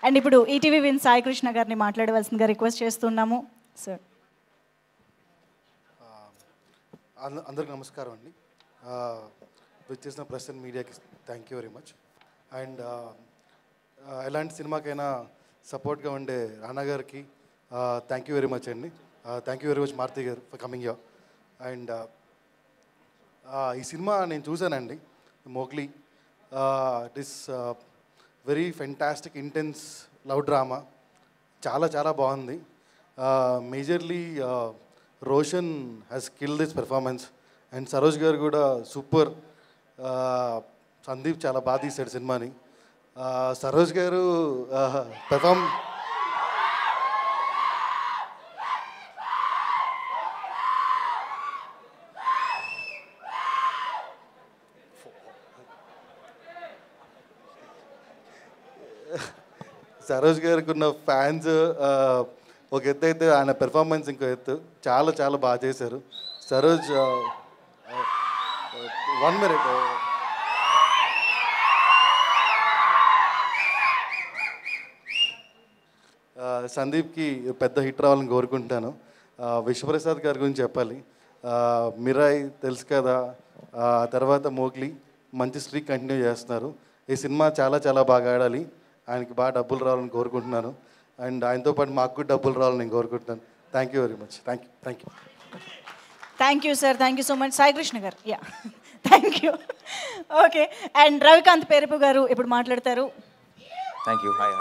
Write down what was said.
And ఇప్పుడు ETV win Sai Krishna గారిని మాట్లాడవలసిందిగా రిక్వెస్ట్ చేస్తున్నాము సార్. అందరికి నమస్కారం అండి. వచ్చేసిన ప్రెస్ అండ్ మీడియాకి thank you very much. And ఎలాంటి సినిమాకైనా సపోర్ట్గా ఉండే రానా గారికి థ్యాంక్ యూ వెరీ మచ్ అండి. Thank you very much Maruti గారు ఫర్ కమింగ్ హియర్. అండ్ ఈ సినిమా నేను చూశానండి, Mowgli. It is very fantastic intense love drama. చాలా చాలా బాగుంది. Majorly Roshan has kill this performance. And Saroj గారు కూడా సూపర్. సందీప్ చాలా బాగా తీశాడు సినిమాని. సరోజ్ గారు సరోజ్ గారికి ఉన్న ఫ్యాన్స్ ఒక ఎత్తు అయితే ఆయన పెర్ఫార్మెన్స్ ఇంకో ఎత్తు. చాలా చాలా బాగా చేశారు సరోజ్. 1 minute. సందీప్కి పెద్ద హిట్ రావాలని కోరుకుంటాను. విశ్వప్రసాద్ గారి గురించి చెప్పాలి. మిరాయ్ తెలుసు కదా, తర్వాత మోగ్లీ మంచి స్ట్రీక్ కంటిన్యూ చేస్తున్నారు. ఈ సినిమా చాలా చాలా బాగా ఆడాలి. ఆయనకి బాగా డబ్బులు రావాలని కోరుకుంటున్నాను. అండ్ ఆయనతో పాటు మాకు కూడా డబ్బులు రావాలని నేను కోరుకుంటున్నాను. Thank you very much. Thank you. Thank you sir. Thank you so much Sai Krishna గారు. Yeah, thank you. Okay, and Ravikanth Perupu గారు ఇప్పుడు మాట్లాడతారు. Thank you. హాయ్.